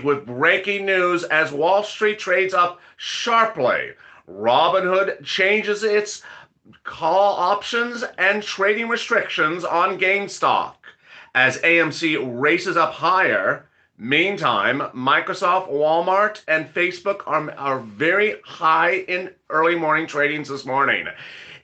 with breaking news as Wall Street trades up sharply. Robinhood changes its call options and trading restrictions on Gamestop as AMC races up higher. Meantime, Microsoft, Walmart, and Facebook are very high in early morning tradings this morning.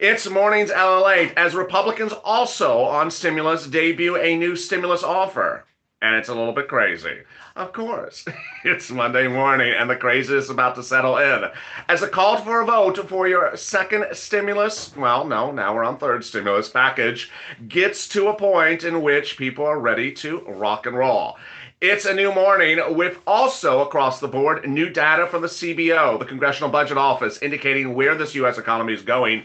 It's Mornings LATE as Republicans also on stimulus debut a new stimulus offer. And it's a little bit crazy. Of course, it's Monday morning and the crazy is about to settle in. As a call for a vote for your second stimulus, well, no, now we're on third stimulus package, gets to a point in which people are ready to rock and roll. It's a new morning with also across the board new data from the CBO, the Congressional Budget Office, indicating where this U.S. economy is going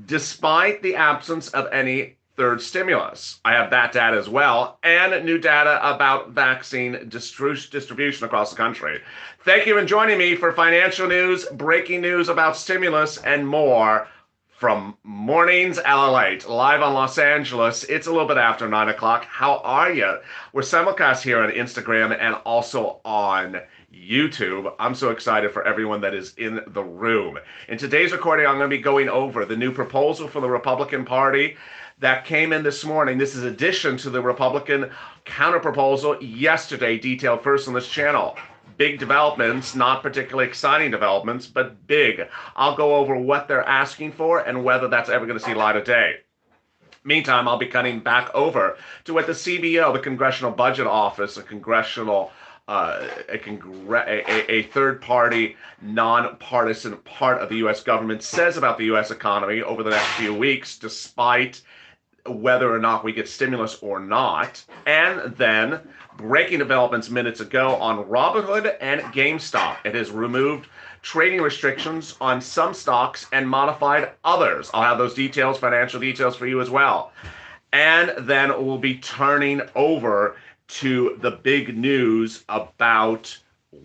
despite the absence of any third stimulus. I have that data as well, and new data about vaccine distribution across the country. Thank you for joining me for financial news, breaking news about stimulus, and more from Mornings LATE, live on Los Angeles. It's a little bit after 9 o'clock. How are you? We're simulcast here on Instagram and also on YouTube. I'm so excited for everyone that is in the room. In today's recording, I'm going to be going over the new proposal from the Republican Party that came in this morning. This is addition to the Republican counterproposal yesterday, detailed first on this channel. Big developments, not particularly exciting developments, but big. I'll go over what they're asking for and whether that's ever going to see light of day. Meantime, I'll be cutting back over to what the CBO, the Congressional Budget Office, a third-party, nonpartisan part of the U.S. government says about the U.S. economy over the next few weeks, despite whether or not we get stimulus or not. And then breaking developments minutes ago on Robinhood and Gamestop. It has removed trading restrictions on some stocks and modified others. I'll have those details, financial details for you as well. And then we'll be turning over to the big news about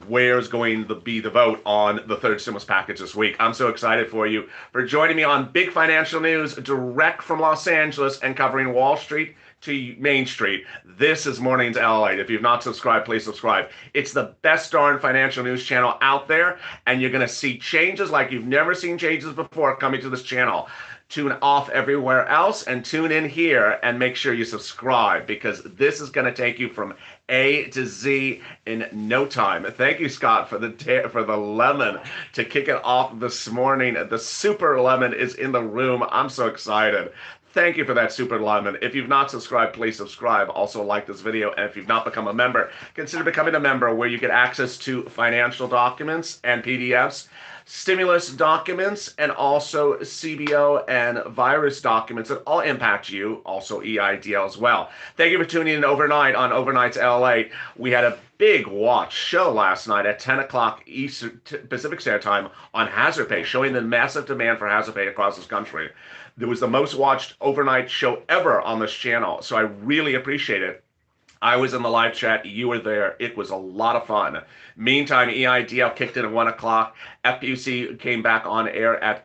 where's going to be the vote on the third stimulus package this week. I'm so excited for you for joining me on big financial news direct from Los Angeles and covering Wall Street to Main Street. This is Mornings LATE. If you've not subscribed, please subscribe. It's the best darn financial news channel out there, and you're going to see changes like you've never seen changes before coming to this channel. Tune off everywhere else and tune in here and make sure you subscribe because this is going to take you from A to Z in no time. Thank you, Scott, for the lemon to kick it off this morning. The super lemon is in the room. I'm so excited. Thank you for that super lemon. If you've not subscribed, please subscribe. Also like this video. And if you've not become a member, consider becoming a member where you get access to financial documents and PDFs, stimulus documents, and also CBO and virus documents that all impact you, also EIDL as well. Thank you for tuning in overnight on Overnights LA. We had a big watch show last night at 10 o'clock Eastern Pacific Standard Time on Hazard Pay, showing the massive demand for Hazard Pay across this country. It was the most watched overnight show ever on this channel, so I really appreciate it. I was in the live chat. You were there. It was a lot of fun. Meantime, EIDL kicked in at 1 o'clock. FPUC came back on air at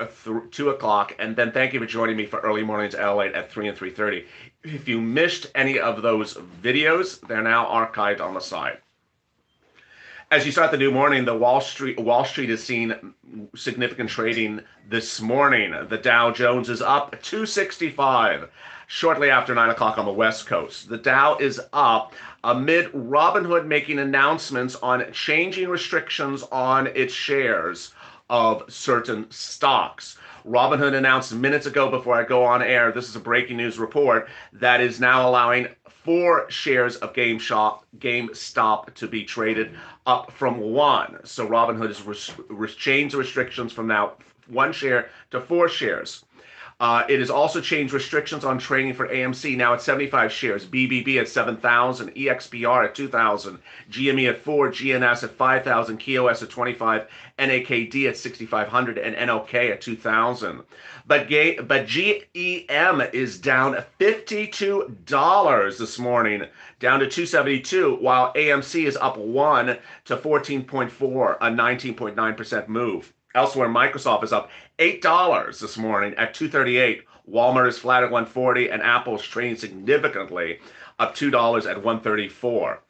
2 o'clock. And then thank you for joining me for Early Mornings LATE at 3 and 3:30. If you missed any of those videos, they're now archived on the site. As you start the new morning, the Wall Street has seen significant trading this morning. The Dow Jones is up 265 shortly after 9 o'clock on the West Coast. The Dow is up amid Robinhood making announcements on changing restrictions on its shares of certain stocks. Robinhood announced minutes ago before I go on air, this is a breaking news report, that is now allowing 4 shares of GameStop to be traded up from 1. So Robinhood has changed the restrictions from now 1 share to 4 shares. It has also changed restrictions on trading for AMC, now at 75 shares, BBB at 7,000, EXPR at 2,000, GME at 4, GNS at 5,000, KOS at 25, NAKD at 6,500, and NOK at 2,000. But GEM is down $52 this morning, down to 272, while AMC is up 1 to 14.4, a 19.9% move. Elsewhere, Microsoft is up $8 this morning at 238. Walmart is flat at 140, and Apple is trading significantly, up $2 at 134.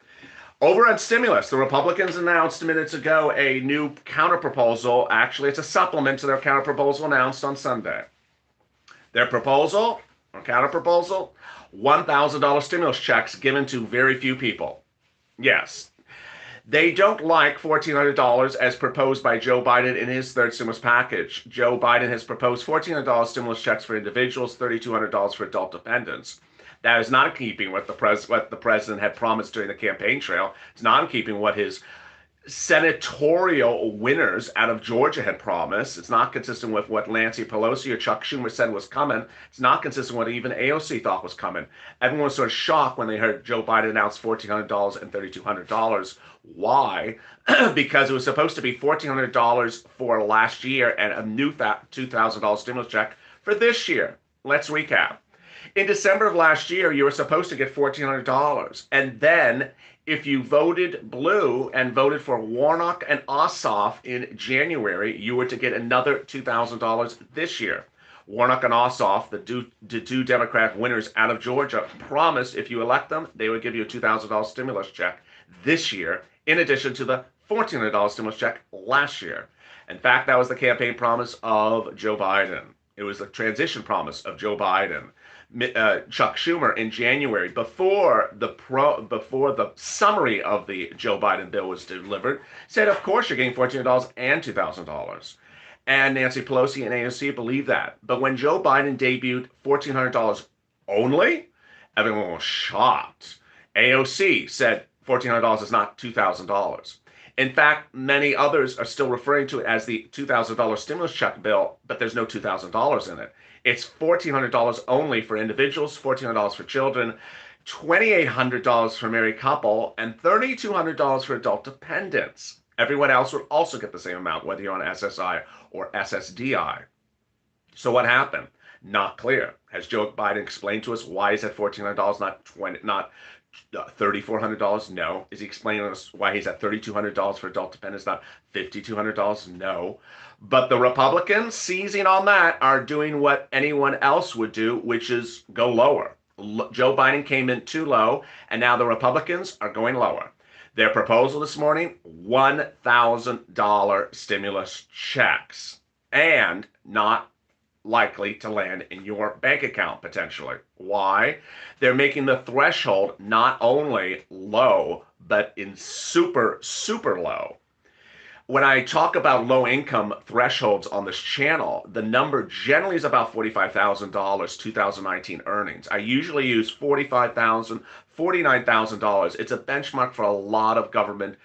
Over on stimulus, the Republicans announced minutes ago a new counterproposal. Actually, it's a supplement to their counterproposal announced on Sunday. Their proposal, or counterproposal, $1,000 stimulus checks given to very few people. Yes, they don't like $1,400 as proposed by Joe Biden in his third stimulus package. Joe Biden has proposed $1,400 stimulus checks for individuals, $3,200 for adult dependents. That is not in keeping with what the president had promised during the campaign trail. It's not in keeping what his senatorial winners out of Georgia had promised. It's not consistent with what Nancy Pelosi or Chuck Schumer said was coming. It's not consistent with what even AOC thought was coming. Everyone was sort of shocked when they heard Joe Biden announce $1,400 and $3,200. Why? Because it was supposed to be $1,400 for last year and a new $2,000 stimulus check for this year. Let's recap. In December of last year, you were supposed to get $1,400. And then if you voted blue and voted for Warnock and Ossoff in January, you were to get another $2,000 this year. Warnock and Ossoff, the two Democrat winners out of Georgia, promised if you elect them, they would give you a $2,000 stimulus check this year, in addition to the $1,400 stimulus check last year. In fact, that was the campaign promise of Joe Biden. It was the transition promise of Joe Biden. Chuck Schumer in January, before the summary of the Joe Biden bill was delivered, said, of course, you're getting $1,400 and $2,000. And Nancy Pelosi and AOC believed that. But when Joe Biden debuted $1,400 only, everyone was shocked. AOC said $1,400 is not $2,000. In fact, many others are still referring to it as the $2,000 stimulus check bill, but there's no $2,000 in it. It's $1,400 only for individuals, $1,400 for children, $2,800 for married couple, and $3,200 for adult dependents. Everyone else would also get the same amount, whether you're on SSI or SSDI. So what happened? Not clear. Has Joe Biden explained to us why is that $1,400 not $3,400? No. Is he explaining to us why he's at $3,200 for adult dependents, not $5,200? No. But the Republicans, seizing on that, are doing what anyone else would do, which is go lower. Joe Biden came in too low, and now the Republicans are going lower. Their proposal this morning, $1,000 stimulus checks, and not likely to land in your bank account potentially. Why? They're making the threshold not only low, but in super, super low. When I talk about low income thresholds on this channel, the number generally is about $45,000 2019 earnings. I usually use $45,000, $49,000. It's a benchmark for a lot of government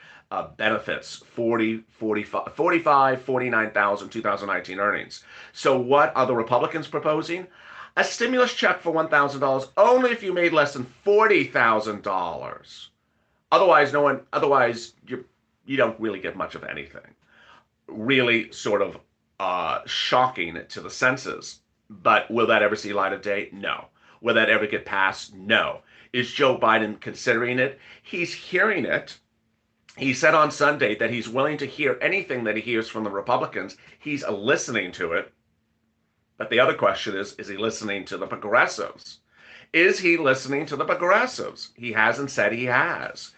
benefits, 49,000 2019 earnings. So what are the Republicans proposing? A stimulus check for $1,000 only if you made less than $40,000. Otherwise you don't really get much of anything. Really sort of shocking to the senses. But will that ever see light of day? No. Will that ever get passed? No. Is Joe Biden considering it? He's hearing it. He said on Sunday that he's willing to hear anything that he hears from the Republicans. He's listening to it. But the other question is he listening to the progressives? Is he listening to the progressives? He hasn't said he has.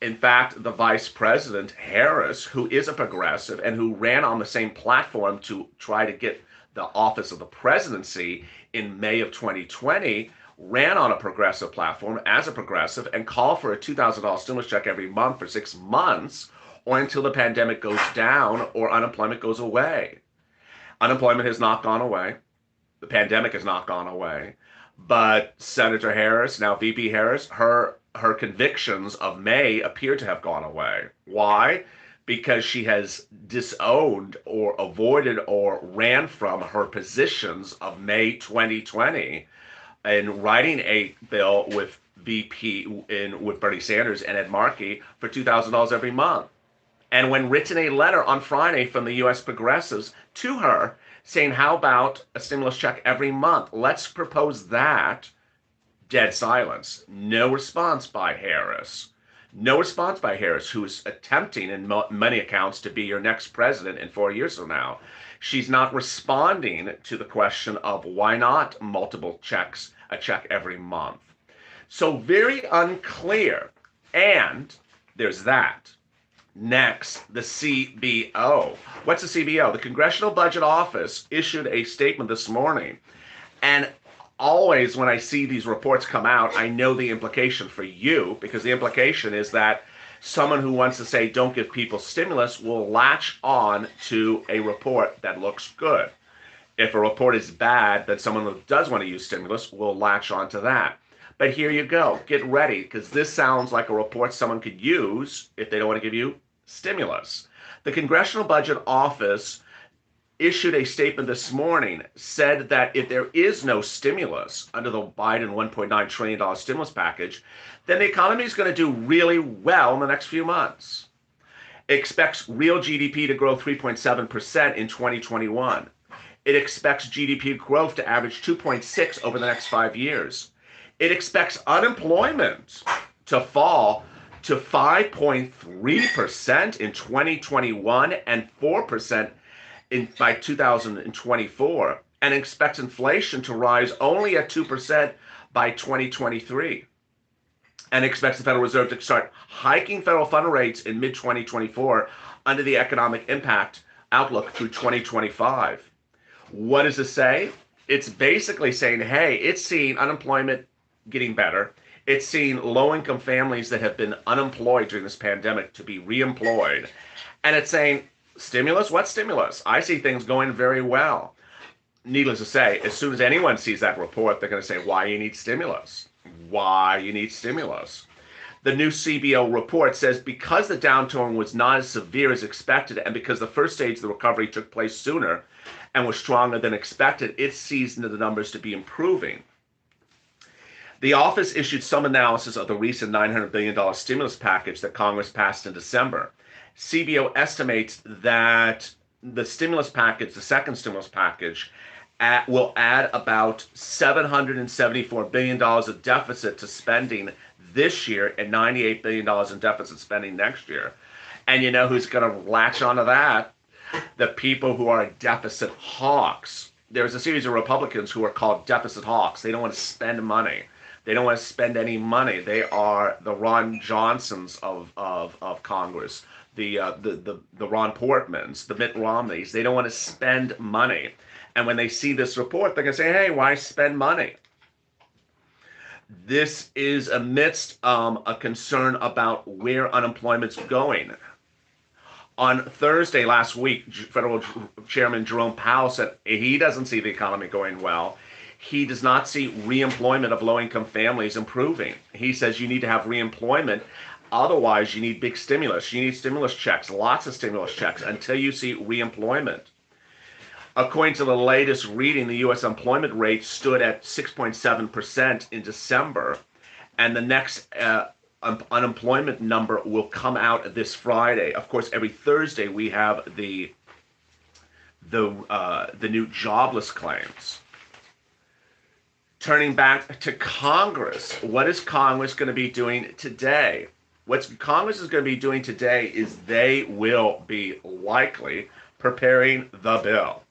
In fact, the Vice President, Harris, who is a progressive and who ran on the same platform to try to get the office of the presidency in May of 2020, ran on a progressive platform as a progressive and called for a $2,000 stimulus check every month for 6 months or until the pandemic goes down or unemployment goes away. Unemployment has not gone away. The pandemic has not gone away. But Senator Harris, now VP Harris, her convictions of May appear to have gone away. Why? Because she has disowned or avoided or ran from her positions of May 2020 in writing a bill with with Bernie Sanders and Ed Markey for $2,000 every month. And when written a letter on Friday from the U.S. progressives to her saying, how about a stimulus check every month? Let's propose that. Dead silence. No response by Harris. No response by Harris, who's attempting in many accounts to be your next president in 4 years from now. She's not responding to the question of why not multiple checks, a check every month. So very unclear. And There's that. Next, the CBO. What's the CBO? The Congressional Budget Office issued a statement this morning. And always when I see these reports come out, I know the implication for you, because the implication is that someone who wants to say don't give people stimulus will latch on to a report that looks good. If a report is bad, then someone who does want to use stimulus will latch on to that. But here you go. Get ready, because this sounds like a report someone could use if they don't want to give you stimulus. The Congressional Budget Office issued a statement this morning, said that if there is no stimulus under the Biden $1.9 trillion stimulus package, then the economy is going to do really well in the next few months. It expects real GDP to grow 3.7% in 2021. It expects GDP growth to average 2.6 over the next 5 years. It expects unemployment to fall to 5.3% in 2021 and 4% by 2024, and expects inflation to rise only at 2% by 2023, and expects the Federal Reserve to start hiking federal fund rates in mid-2024 under the economic impact outlook through 2025. What does it say? It's basically saying, hey, it's seeing unemployment getting better. It's seeing low-income families that have been unemployed during this pandemic to be reemployed. And it's saying, stimulus? What stimulus? I see things going very well. Needless to say, as soon as anyone sees that report, they're going to say, why you need stimulus? Why you need stimulus? The new CBO report says because the downturn was not as severe as expected, and because the first stage of the recovery took place sooner and was stronger than expected, it sees the numbers to be improving. The office issued some analysis of the recent $900 billion stimulus package that Congress passed in December. CBO estimates that the stimulus package, the second stimulus package, will add about $774 billion of deficit to spending this year and $98 billion in deficit spending next year. And you know who's going to latch onto that? The people who are deficit hawks. There's a series of Republicans who are called deficit hawks. They don't want to spend money. They don't want to spend any money. They are the Ron Johnsons of Congress, the Ron Portmans, the Mitt Romneys. They don't want to spend money. And when they see this report, they're going to say, hey, why spend money? This is amidst a concern about where unemployment's going. On Thursday last week, Federal Chairman Jerome Powell said he doesn't see the economy going well. He does not see reemployment of low-income families improving. He says you need to have reemployment. Otherwise, you need big stimulus. You need stimulus checks, lots of stimulus checks, until you see reemployment. According to the latest reading, the U.S. employment rate stood at 6.7% in December, and the next unemployment number will come out this Friday. Of course, every Thursday we have the new jobless claims. Turning back to Congress, what is Congress going to be doing today? What Congress is going to be doing today is they will be likely preparing the bill.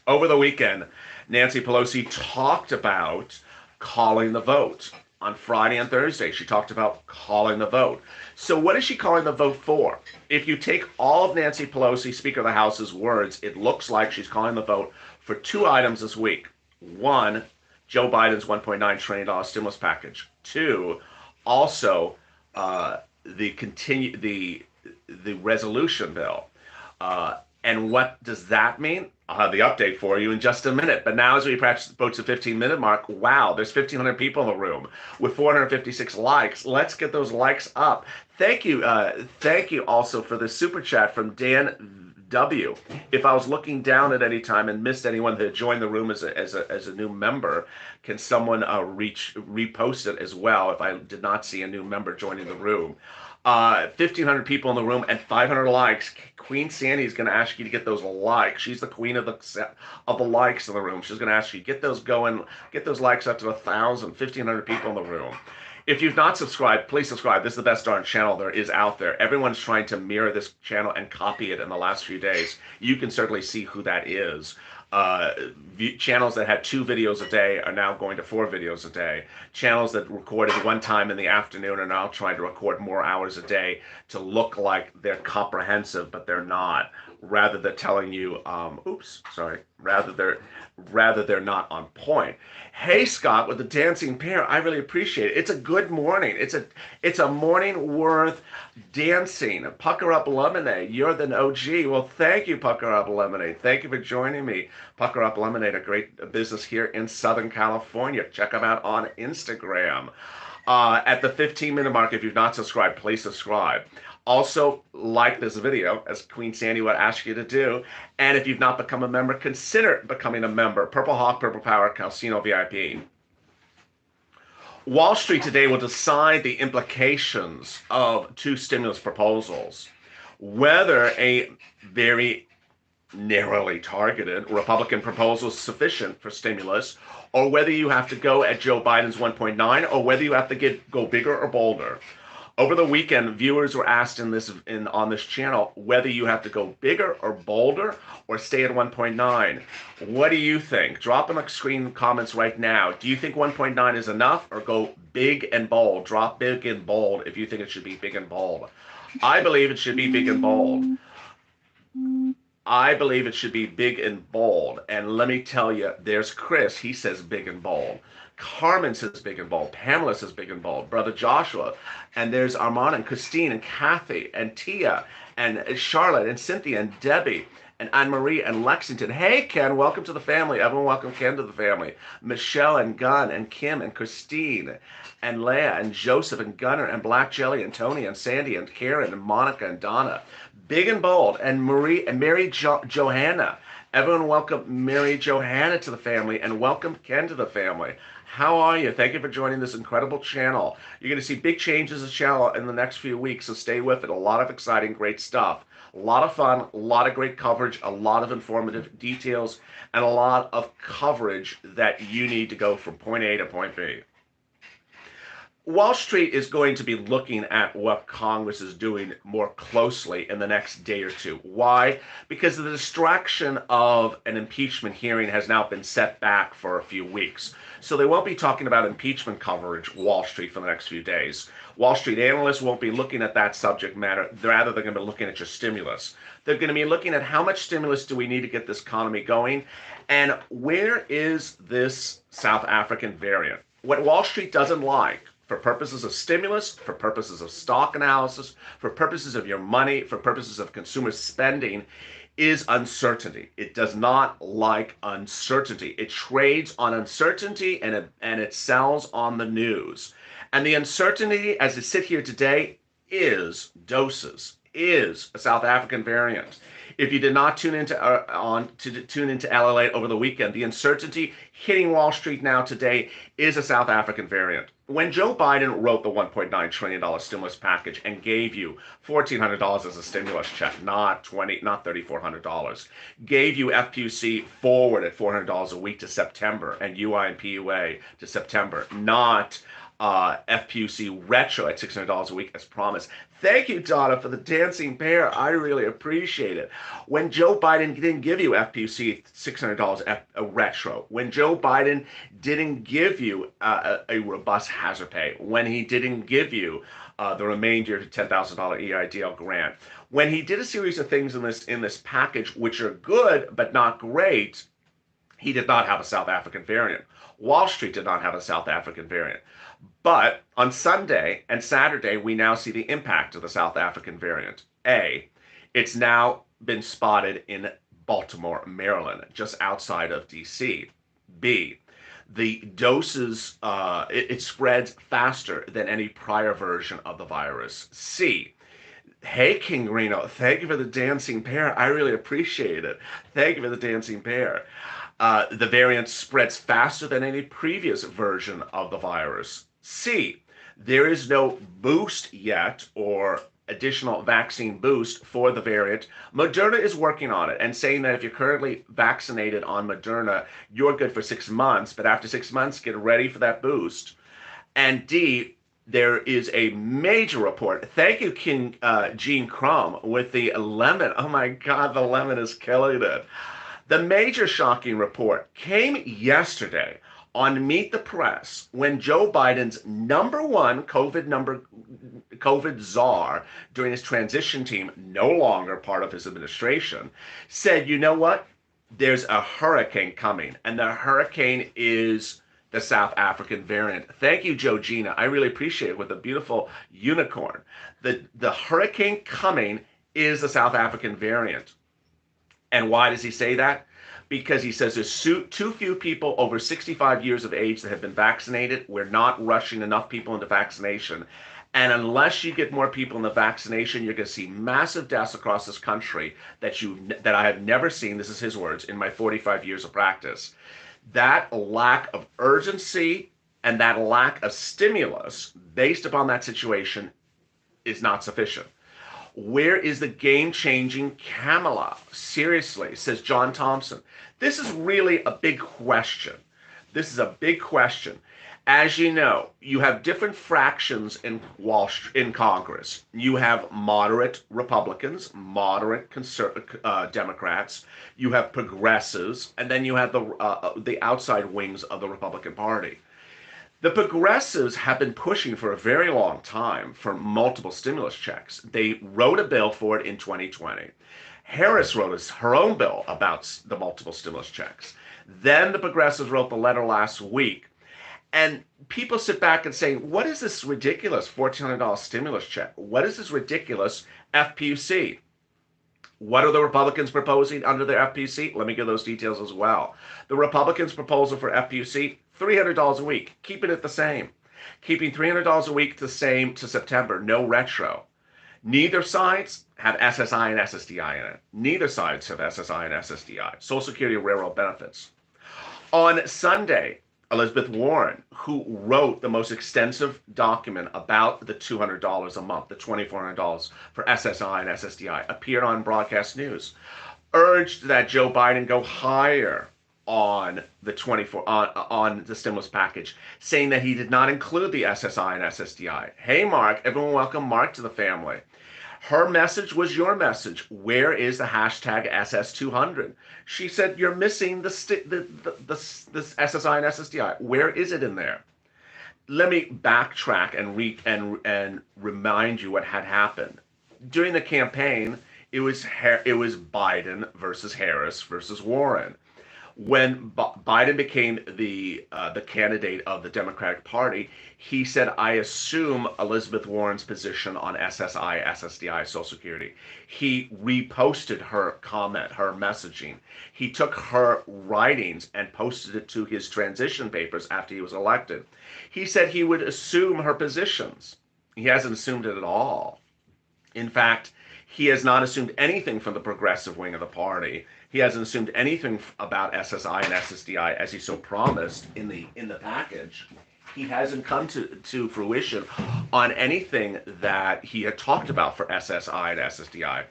Over the weekend, Nancy Pelosi talked about calling the vote. On Friday and Thursday, she talked about calling the vote. So what is she calling the vote for? If you take all of Nancy Pelosi, Speaker of the House's words, it looks like she's calling the vote for two items this week. One, Joe Biden's $1.9 trillion stimulus package. Two, also the resolution bill. And what does that mean? I'll have the update for you in just a minute. But now as we approach the 15-minute mark, wow, there's 1,500 people in the room with 456 likes. Let's get those likes up. Thank you also for the super chat from Dan W. If I was looking down at any time and missed anyone that joined the room as a new member, can someone repost it as well if I did not see a new member joining the room? 1,500 people in the room and 500 likes. Queen Sandy is going to ask you to get those likes. She's the queen of the likes in the room. She's going to ask you get those going, get those likes up to 1,000, 1,500 people in the room. If you've not subscribed, please subscribe. This is the best darn channel there is out there. Everyone's trying to mirror this channel and copy it in the last few days. You can certainly see who that is. Uh, Channels that had 2 videos a day are now going to 4 videos a day. Channels that recorded one time in the afternoon are now trying to record more hours a day to look like they're comprehensive, but they're not. Rather, they're telling you, rather they're not on point. Hey Scott, with the dancing pair, I really appreciate it. It's a good morning. It's a morning worth dancing. Pucker Up Lemonade, you're the OG. Well, thank you, Pucker Up Lemonade. Thank you for joining me. Pucker Up Lemonade, a great business here in Southern California. Check them out on Instagram. At the 15-minute mark, if you've not subscribed, please subscribe. Also, like this video, as Queen Sandy would ask you to do. And if you've not become a member, consider becoming a member. Purple Hawk, Purple Power, Casino VIP. Wall Street today will decide the implications of 2 stimulus proposals. Whether a very narrowly targeted Republican proposal is sufficient for stimulus, or whether you have to go at Joe Biden's 1.9, or whether you have to go bigger or bolder. Over the weekend, viewers were asked on this channel whether you have to go bigger or bolder or stay at 1.9. What do you think? Drop in the screen comments right now. Do you think 1.9 is enough, or go big and bold? Drop big and bold if you think it should be big and bold. I believe it should be big and bold. I believe it should be big and bold. And let me tell you, there's Chris. He says big and bold. Carmen says big and bold. Pamela says big and bold. Brother Joshua. And there's Armand and Christine and Kathy and Tia and Charlotte and Cynthia and Debbie and Anne-Marie and Lexington. Hey, Ken, welcome to the family. Everyone welcome Ken to the family. Michelle and Gunn and Kim and Christine and Leah and Joseph and Gunnar and Black Jelly and Tony and Sandy and Karen and Monica and Donna. Big and bold. And Mary Johanna. Everyone welcome Mary Johanna to the family, and welcome Ken to the family. How are you? Thank you for joining this incredible channel. You're going to see big changes to the channel in the next few weeks, so stay with it. A lot of exciting, great stuff. A lot of fun, a lot of great coverage, a lot of informative details, and a lot of coverage that you need to go from point A to point B. Wall Street is going to be looking at what Congress is doing more closely in the next day or two. Why? Because the distraction of an impeachment hearing has now been set back for a few weeks. So they won't be talking about impeachment coverage, Wall Street, for the next few days. Wall Street analysts won't be looking at that subject matter. Rather, they're going to be looking at your stimulus. They're going to be looking at how much stimulus do we need to get this economy going, and where is this South African variant? What Wall Street doesn't like, for purposes of stimulus, for purposes of stock analysis, for purposes of your money, for purposes of consumer spending, is uncertainty. It does not like uncertainty. It trades on uncertainty, and it sells on the news. And the uncertainty, as it sit here today, is doses, is a South African variant. If you did not tune into LLA over the weekend, the uncertainty hitting Wall Street now today is a South African variant. When Joe Biden wrote the $1.9 trillion stimulus package and gave you $1,400 as a stimulus check, not $3,400, gave you FPUC forward at $400 a week to September and UI and PUA to September, not FPUC retro at $600 a week as promised. Thank you, Donna, for the dancing bear. I really appreciate it. When Joe Biden didn't give you FPUC $600 retro, when Joe Biden didn't give you a robust hazard pay, when he didn't give you the remainder of $10,000 EIDL grant, when he did a series of things in this package which are good but not great, he did not have a South African variant. Wall Street did not have a South African variant. But on Sunday and Saturday, we now see the impact of the South African variant. A, it's now been spotted in Baltimore, Maryland, just outside of D.C. B, the doses, it spreads faster than any prior version of the virus. C, hey, King Reno, thank you for the dancing pear. I really appreciate it. Thank you for the dancing pear. The variant spreads faster than any previous version of the virus. C, there is no boost yet or additional vaccine boost for the variant. Moderna is working on it and saying that if you're currently vaccinated on Moderna, you're good for 6 months, but after 6 months, get ready for that boost. And D, there is a major report. Thank you, King Gene Crum, with the lemon. Oh my God, the lemon is killing it. The major shocking report came yesterday on Meet the Press when Joe Biden's number one COVID czar during his transition team, no longer part of his administration, said, you know what? There's a hurricane coming, and the hurricane is the South African variant. Thank you, Joe Gina. I really appreciate it with a beautiful unicorn. The hurricane coming is the South African variant. And why does he say that? Because he says there's too few people over 65 years of age that have been vaccinated. We're not rushing enough people into vaccination. And unless you get more people in the vaccination, you're going to see massive deaths across this country that I have never seen, this is his words, in my 45 years of practice. That lack of urgency and that lack of stimulus based upon that situation is not sufficient. Where is the game-changing Kamala? Seriously, says John Thompson. This is really a big question. This is a big question. As you know, you have different fractions in Congress. You have moderate Republicans, moderate Democrats. You have progressives, and then you have the outside wings of the Republican Party. The progressives have been pushing for a very long time for multiple stimulus checks. They wrote a bill for it in 2020. Harris wrote her own bill about the multiple stimulus checks. Then the progressives wrote the letter last week. And people sit back and say, what is this ridiculous $1,400 stimulus check? What is this ridiculous FPC? What are the Republicans proposing under their FPC? Let me give those details as well. The Republicans' proposal for FPC, $300 a week, keeping it the same. Keeping $300 a week the same to September, no retro. Neither sides have SSI and SSDI in it. Neither sides have SSI and SSDI, Social Security and Railroad benefits. On Sunday, Elizabeth Warren, who wrote the most extensive document about the $200 a month, the $2,400 for SSI and SSDI, appeared on broadcast news, urged that Joe Biden go higher on the stimulus package, saying that he did not include the SSI and SSDI. Hey, Mark, everyone welcome Mark to the family. Her message was your message. Where is the hashtag SS200? She said, you're missing the SSI and SSDI. Where is it in there? Let me backtrack and remind you what had happened. During the campaign, it was Biden versus Harris versus Warren. When Biden became the candidate of the Democratic Party, he said, I assume Elizabeth Warren's position on SSI, SSDI, Social Security. He reposted her comment, her messaging. He took her writings and posted it to his transition papers after he was elected. He said he would assume her positions. He hasn't assumed it at all. In fact, he has not assumed anything from the progressive wing of the party. He hasn't assumed anything about SSI and SSDI as he so promised in the package. He hasn't come to fruition on anything that he had talked about for SSI and SSDI.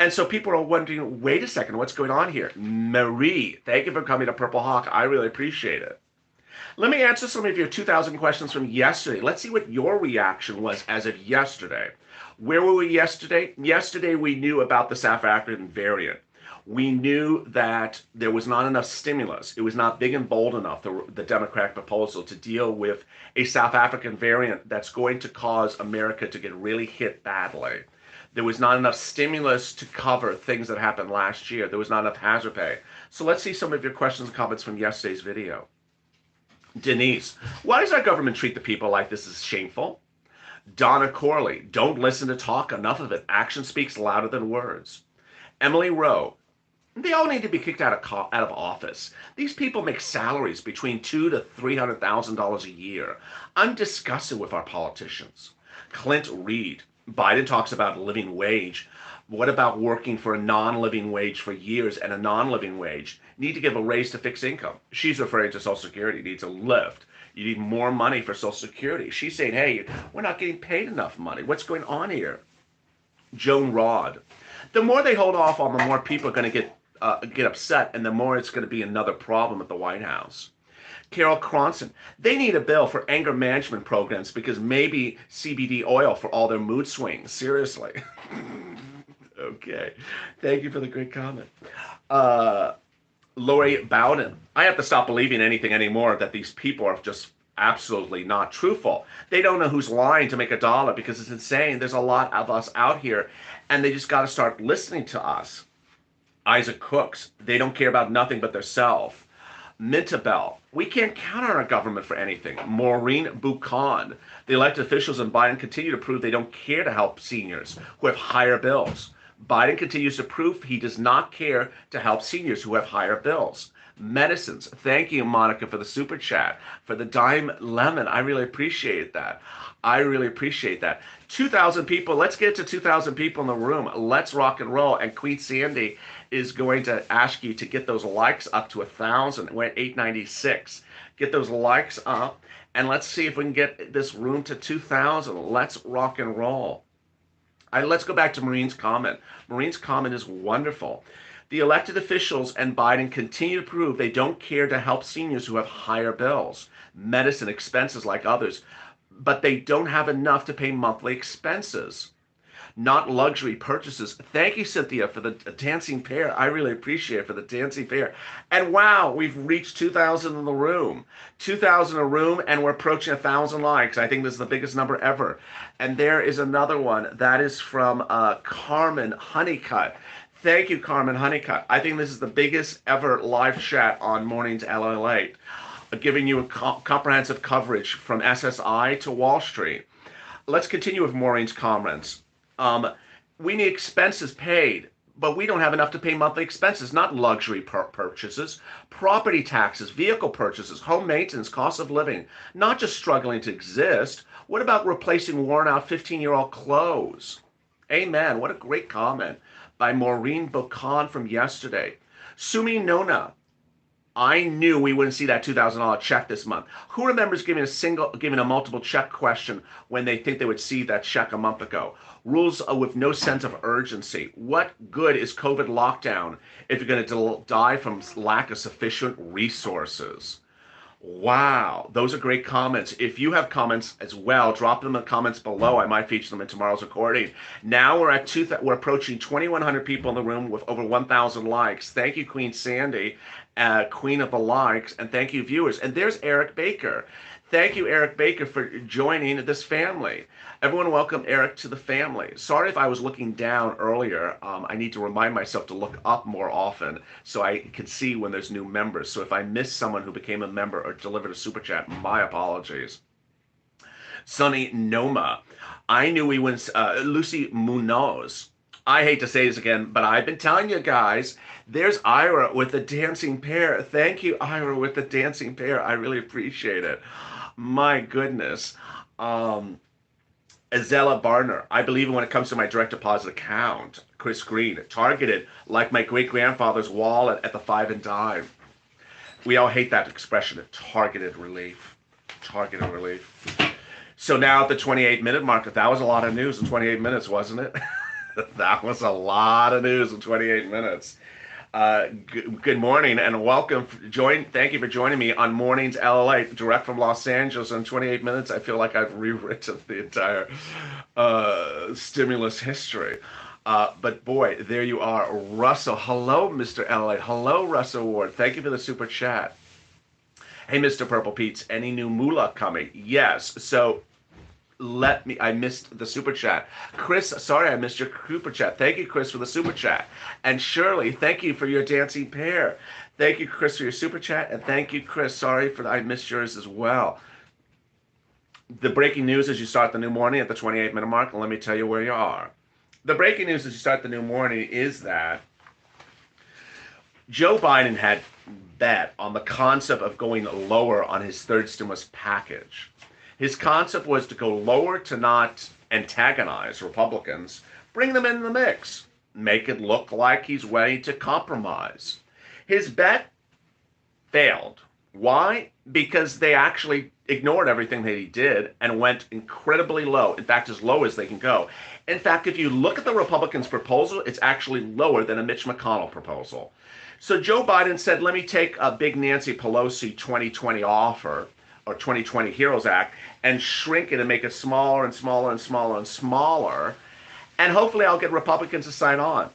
And so people are wondering, wait a second, what's going on here? Marie, thank you for coming to Purple Hawk. I really appreciate it. Let me answer some of your 2,000 questions from yesterday. Let's see what your reaction was as of yesterday. Where were we yesterday? Yesterday we knew about the South African variant. We knew that there was not enough stimulus. It was not big and bold enough, the Democratic proposal, to deal with a South African variant that's going to cause America to get really hit badly. There was not enough stimulus to cover things that happened last year. There was not enough hazard pay. So let's see some of your questions and comments from yesterday's video. Denise, why does our government treat the people like this is shameful? Donna Corley, don't listen to talk, enough of it. Action speaks louder than words. Emily Rowe, they all need to be kicked out of office. These people make salaries between $200,000 to $300,000 a year. I'm disgusted with our politicians. Clint Reed, Biden talks about a living wage. What about working for a non-living wage for years and a non-living wage? Need to give a raise to fixed income. She's referring to Social Security needs a lift. You need more money for Social Security. She's saying, hey, we're not getting paid enough money. What's going on here? Joan Rod, the more they hold off on, the more people are going to get upset, and the more it's going to be another problem at the White House. Carol Cronson, they need a bill for anger management programs because maybe CBD oil for all their mood swings. Seriously. Okay. Thank you for the great comment. Lori Bowden. I have to stop believing anything anymore that these people are just absolutely not truthful. They don't know who's lying to make a dollar because it's insane. There's a lot of us out here, and they just got to start listening to us. Isaac Cooks. They don't care about nothing but their self. Mintabel. We can't count on our government for anything. Maureen Buchan. The elected officials in Biden continue to prove they don't care to help seniors who have higher bills. Biden continues to prove he does not care to help seniors who have higher bills. Medicines. Thank you, Monica, for the super chat. For the dime lemon. I really appreciate that. I really appreciate that. 2,000 people. Let's get to 2,000 people in the room. Let's rock and roll. And Queen Sandy is going to ask you to get those likes up to 1,000. We're at 896. Get those likes up. And let's see if we can get this room to 2,000. Let's rock and roll. Let's go back to Maureen's comment. Maureen's comment is wonderful. The elected officials and Biden continue to prove they don't care to help seniors who have higher bills, medicine expenses like others, but they don't have enough to pay monthly expenses, not luxury purchases. Thank you, Cynthia, for the dancing pair. I really appreciate it for the dancing pair. And wow, we've reached 2,000 in the room. 2,000 in a room, and we're approaching 1,000 likes. I think this is the biggest number ever. And there is another one. That is from Carmen Honeycutt. Thank you, Carmen Honeycutt. I think this is the biggest ever live chat on Mornings LALate, giving you a comprehensive coverage from SSI to Wall Street. Let's continue with Maureen's comments. We need expenses paid, but we don't have enough to pay monthly expenses, not luxury purchases, property taxes, vehicle purchases, home maintenance, cost of living, not just struggling to exist. What about replacing worn out 15-year-old clothes? Amen. What a great comment by Maureen Buchan from yesterday. Sumi Nona. I knew we wouldn't see that $2,000 check this month. Who remembers giving a multiple check question when they think they would see that check a month ago? Rules with no sense of urgency. What good is COVID lockdown if you're going to die from lack of sufficient resources? Wow, those are great comments. If you have comments as well, drop them in the comments below. I might feature them in tomorrow's recording. Now we're approaching 2,100 people in the room with over 1,000 likes. Thank you, Queen Sandy, Queen of the likes, and thank you, viewers. And there's Eric Baker. Thank you, Eric Baker, for joining this family. Everyone welcome Eric to the family. Sorry if I was looking down earlier. I need to remind myself to look up more often so I can see when there's new members. So if I missed someone who became a member or delivered a super chat, my apologies. Sunny Noma. I knew we went. Lucy Munoz. I hate to say this again, but I've been telling you guys, there's Ira with the dancing pair. Thank you, Ira, with the dancing pair. I really appreciate it. My goodness. Azella Barner. I believe when it comes to my direct deposit account. Chris Green. Targeted like my great-grandfather's wallet at the 5 and dime. We all hate that expression, targeted relief. Targeted relief. So now at the 28-minute mark, that was a lot of news in 28 minutes, wasn't it? That was a lot of news in 28 minutes. Good morning and welcome. Thank you for joining me on Mornings LALate, direct from Los Angeles. In 28 minutes, I feel like I've rewritten the entire stimulus history. But boy, there you are, Russell. Hello, Mr. LALate. Hello, Russell Ward. Thank you for the super chat. Hey, Mr. Purple Pete's, any new moolah coming? Yes. So I missed the super chat. Chris, sorry I missed your super chat. Thank you, Chris, for the super chat. And Shirley, thank you for your dancing pair. Thank you, Chris, for your super chat. And thank you, Chris. Sorry I missed yours as well. The breaking news as you start the new morning at the 28-minute mark, and let me tell you where you are. The breaking news as you start the new morning is that Joe Biden had bet on the concept of going lower on his third stimulus package. His concept was to go lower to not antagonize Republicans, bring them in the mix, make it look like he's ready to compromise. His bet failed. Why? Because they actually ignored everything that he did and went incredibly low. In fact, as low as they can go. In fact, if you look at the Republicans' proposal, it's actually lower than a Mitch McConnell proposal. So Joe Biden said, let me take a big Nancy Pelosi 2020 offer, or 2020 HEROES Act, and shrink it and make it smaller and smaller and smaller and smaller, and hopefully I'll get Republicans to sign on.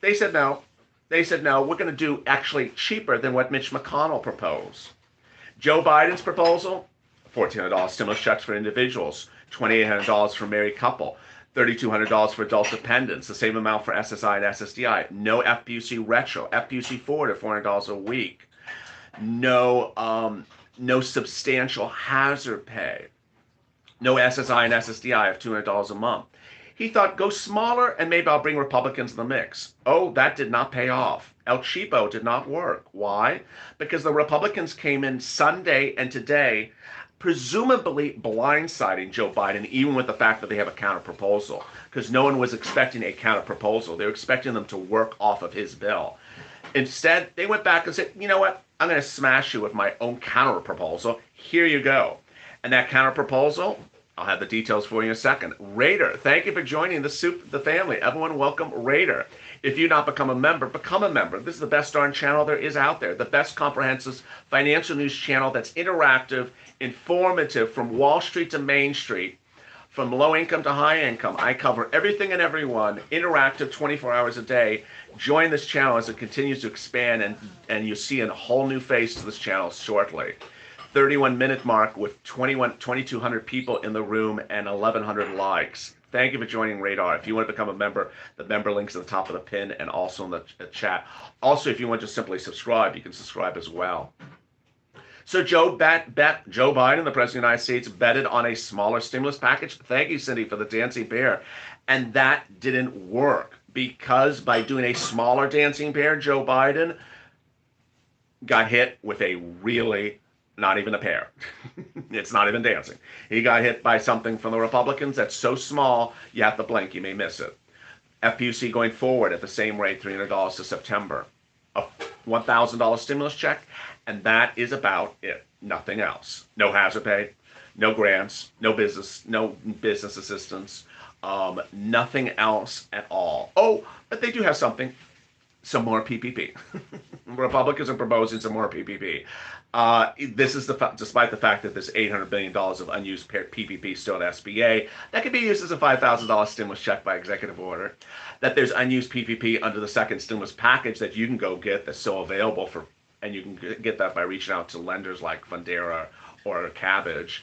They said no. They said, no, we're going to do actually cheaper than what Mitch McConnell proposed. Joe Biden's proposal, $1,400 stimulus checks for individuals, $2,800 for married couple, $3,200 for adult dependents, the same amount for SSI and SSDI, no FPUC retro, FPUC forward at $400 a week, no substantial hazard pay, no SSI and SSDI of $200 a month. He thought, go smaller and maybe I'll bring Republicans in the mix. Oh, that did not pay off. El Cheapo did not work. Why? Because the Republicans came in Sunday and today, presumably blindsiding Joe Biden, even with the fact that they have a counter proposal, because no one was expecting a counter proposal. They were expecting them to work off of his bill. Instead, they went back and said, you know what? I'm going to smash you with my own counter proposal. Here you go. And that counter proposal, I'll have the details for you in a second. Raider, thank you for joining the family. Everyone, welcome Raider. If you've not become a member, become a member. This is the best darn channel there is out there. The best comprehensive financial news channel that's interactive, informative from Wall Street to Main Street, from low income to high income. I cover everything and everyone, interactive 24 hours a day. Join this channel as it continues to expand, and you'll see a whole new face to this channel shortly. 31-minute mark with 2,200 people in the room and 1,100 likes. Thank you for joining Radar. If you want to become a member, the member link's at the top of the pin and also in the chat. Also, if you want to simply subscribe, you can subscribe as well. So Joe Biden, the President of the United States, betted on a smaller stimulus package. Thank you, Cindy, for the dancing bear. And that didn't work because by doing a smaller dancing bear, Joe Biden got hit with a really, not even a pear. It's not even dancing. He got hit by something from the Republicans that's so small, you have to blink, you may miss it. FPUC going forward at the same rate, $300 to September. A $1,000 stimulus check, and that is about it. Nothing else. No hazard pay, no grants, no business assistance, nothing else at all. Oh, but they do have something. Some more PPP. Republicans are proposing some more PPP. This is despite the fact that there's $800 billion of unused PPP still at SBA that could be used as a $5,000 stimulus check by executive order. That there's unused PPP under the second stimulus package that you can go get that's still available for, and you can get that by reaching out to lenders like Fundera or Cabbage.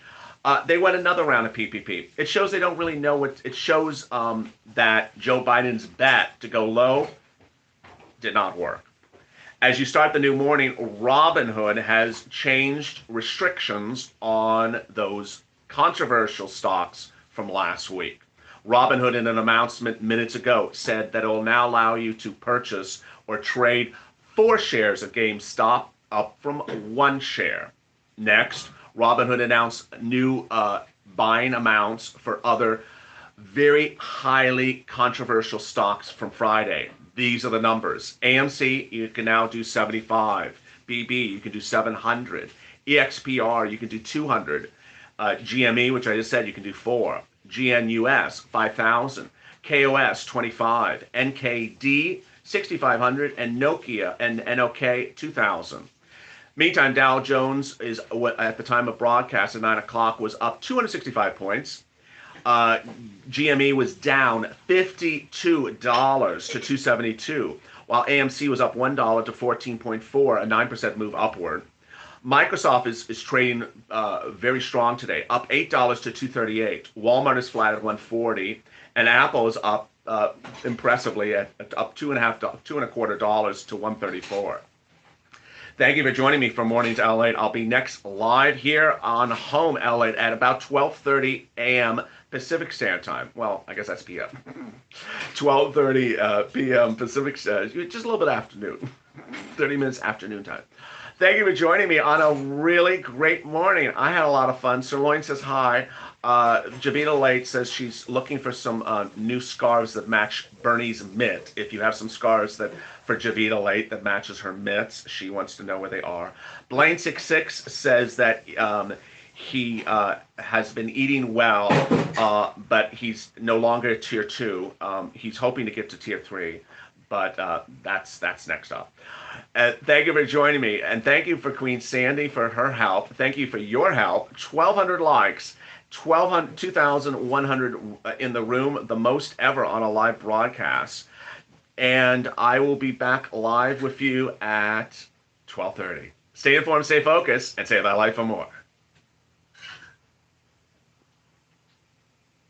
They went another round of PPP. It shows they don't really know what. It shows that Joe Biden's bet to go low did not work. As you start the new morning, Robinhood has changed restrictions on those controversial stocks from last week. Robinhood, in an announcement minutes ago, said that it will now allow you to purchase or trade 4 shares of Gamestop, up from 1 share. Next, Robinhood announced new buying amounts for other very highly controversial stocks from Friday. These are the numbers. AMC, you can now do 75. BB, you can do 700. EXPR, you can do 200. GME, which I just said, you can do 4. GNUS, 5,000. KOS, 25. NKD, 6,500. And Nokia and NOK, 2,000. Meantime, Dow Jones is, at the time of broadcast at 9 o'clock, was up 265 points. GME was down $52 to 272, while AMC was up $1 to 14.4, a 9% move upward. Microsoft is trading very strong today, up $8 to 238. Walmart is flat at 140, and Apple is up impressively at up $2.25 to 134. Thank you for joining me for Mornings LA. I'll be next live here on Home LA at about 12:30 a.m. Pacific Standard Time. Well, I guess that's p.m. 12:30 p.m. Pacific Standard, just a little bit afternoon. 30 minutes afternoon time. Thank you for joining me on a really great morning. I had a lot of fun. Sirloin says hi. Javita Late says she's looking for some new scarves that match Bernie's mitt. If you have some scarves that for Javita Late that matches her mitts, she wants to know where they are. Blaine66 says that he has been eating well, but he's no longer tier 2. He's hoping to get to tier 3, but that's next up. Thank you for joining me, and thank you for Queen Sandy for her help. Thank you for your help. 1,200 likes. 2,100 in the room, the most ever on a live broadcast. and I will be back live with you at 12:30. Stay informed, stay focused, and save that life for more.